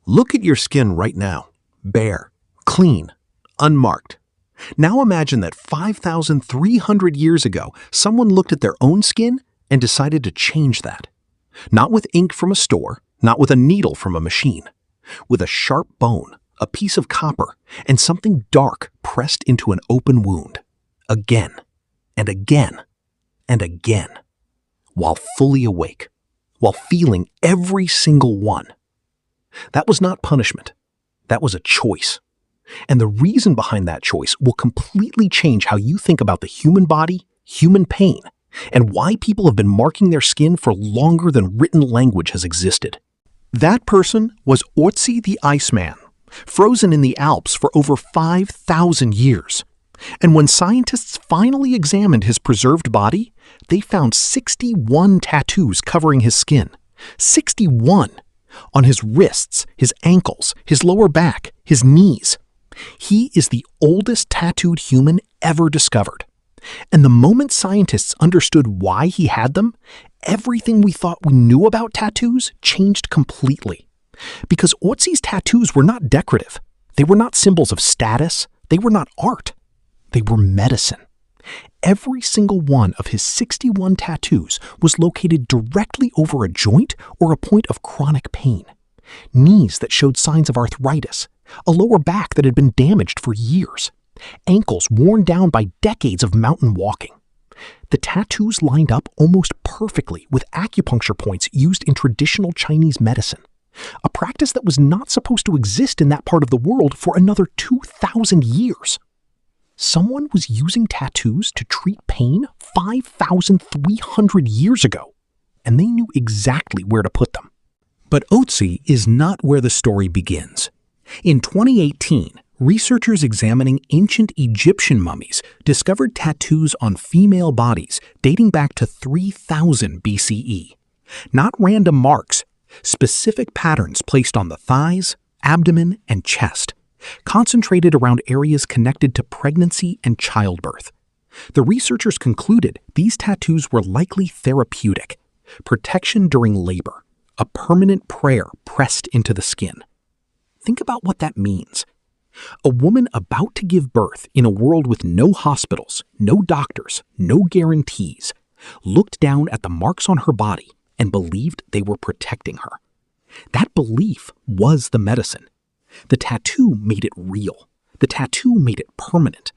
Look at your skin right now. Bare, clean, unmarked. Now imagine that 5,300 years ago, someone looked at their own skin and decided to change that. Not with ink from a store, not with a needle from a machine. With a sharp bone, a piece of copper, and something dark pressed into an open wound. Again, and again, and again. While fully awake, while feeling every single one. That was not punishment. That was a choice. And the reason behind that choice will completely change how you think about the human body, human pain, and why people have been marking their skin for longer than written language has existed. That person was Ötzi the Iceman, frozen in the Alps for over 5,000 years. And when scientists finally examined his preserved body, they found 61 tattoos covering his skin. 61! On his wrists, his ankles, his lower back, his knees. He is the oldest tattooed human ever discovered. And the moment scientists understood why he had them, everything we thought we knew about tattoos changed completely. Because Ötzi's tattoos were not decorative. They were not symbols of status. They were not art. They were medicine. Every single one of his 61 tattoos was located directly over a joint or a point of chronic pain. Knees that showed signs of arthritis, a lower back that had been damaged for years, ankles worn down by decades of mountain walking. The tattoos lined up almost perfectly with acupuncture points used in traditional Chinese medicine, a practice that was not supposed to exist in that part of the world for another 2,000 years. Someone was using tattoos to treat pain 5,300 years ago, and they knew exactly where to put them. But Ötzi is not where the story begins. In 2018, researchers examining ancient Egyptian mummies discovered tattoos on female bodies dating back to 3000 BCE. Not random marks, specific patterns placed on the thighs, abdomen, and chest, concentrated around areas connected to pregnancy and childbirth. The researchers concluded these tattoos were likely therapeutic, protection during labor, a permanent prayer pressed into the skin. Think about what that means. A woman about to give birth in a world with no hospitals, no doctors, no guarantees, looked down at the marks on her body and believed they were protecting her. That belief was the medicine. The tattoo made it real. The tattoo made it permanent.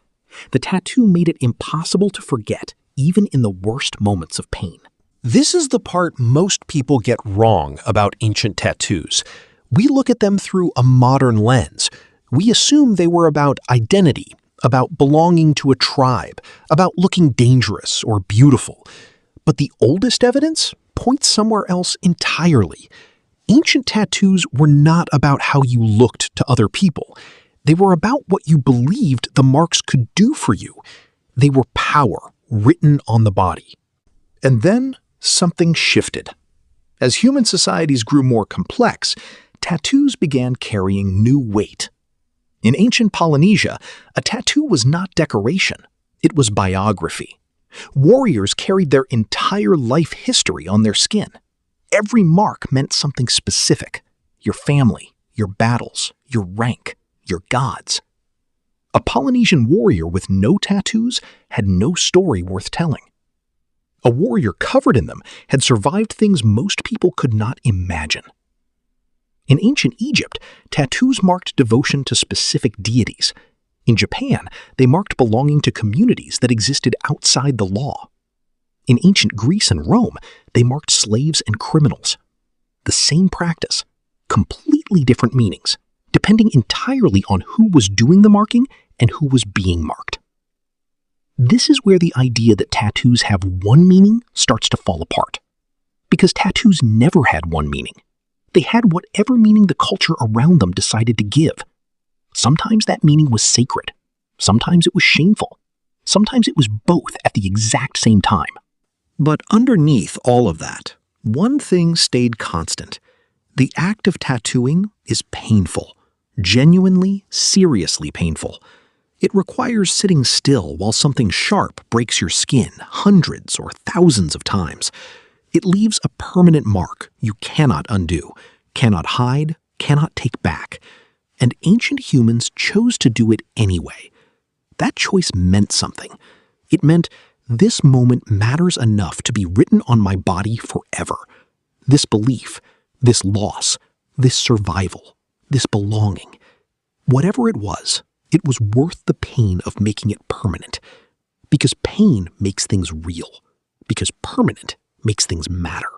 The tattoo made it impossible to forget, even in the worst moments of pain. This is the part most people get wrong about ancient tattoos. We look at them through a modern lens. We assume they were about identity, about belonging to a tribe, about looking dangerous or beautiful. But the oldest evidence points somewhere else entirely. Ancient tattoos were not about how you looked to other people. They were about what you believed the marks could do for you. They were power written on the body. And then something shifted. As human societies grew more complex, tattoos began carrying new weight. In ancient Polynesia, a tattoo was not decoration. It was biography. Warriors carried their entire life history on their skin. Every mark meant something specific. Your family, your battles, your rank, your gods. A Polynesian warrior with no tattoos had no story worth telling. A warrior covered in them had survived things most people could not imagine. In ancient Egypt, tattoos marked devotion to specific deities. In Japan, they marked belonging to communities that existed outside the law. In ancient Greece and Rome, they marked slaves and criminals. The same practice, completely different meanings, depending entirely on who was doing the marking and who was being marked. This is where the idea that tattoos have one meaning starts to fall apart. Because tattoos never had one meaning. They had whatever meaning the culture around them decided to give. Sometimes that meaning was sacred. Sometimes it was shameful. Sometimes it was both at the exact same time. But underneath all of that, one thing stayed constant. The act of tattooing is painful. Genuinely, seriously painful. It requires sitting still while something sharp breaks your skin hundreds or thousands of times. It leaves a permanent mark you cannot undo, cannot hide, cannot take back, and ancient humans chose to do it anyway. That choice meant something. It meant this moment matters enough to be written on my body forever. This belief, this loss, this survival, this belonging. Whatever it was worth the pain of making it permanent. Because pain makes things real. Because permanent makes things matter.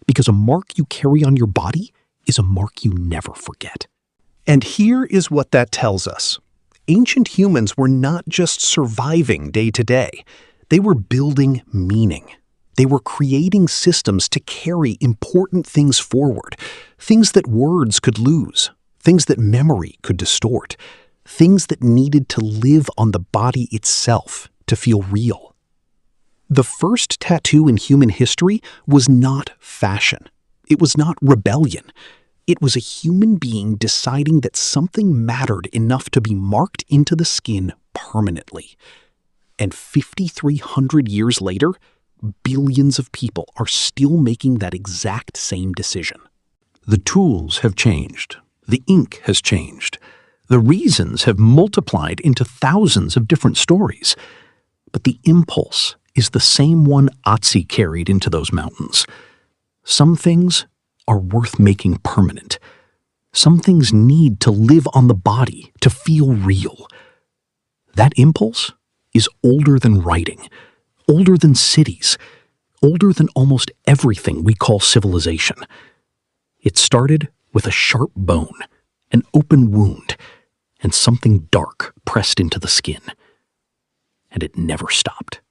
Because a mark you carry on your body is a mark you never forget. And here is what that tells us. Ancient humans were not just surviving day to day. They were building meaning. They were creating systems to carry important things forward, things that words could lose, things that memory could distort, things that needed to live on the body itself to feel real. The first tattoo in human history was not fashion. It was not rebellion. It was a human being deciding that something mattered enough to be marked into the skin permanently. And 5,300 years later, billions of people are still making that exact same decision. The tools have changed. The ink has changed. The reasons have multiplied into thousands of different stories. But the impulse is the same one Otzi carried into those mountains. Some things are worth making permanent. Some things need to live on the body to feel real. That impulse is older than writing, older than cities, older than almost everything we call civilization. It started with a sharp bone, an open wound, and something dark pressed into the skin. And it never stopped.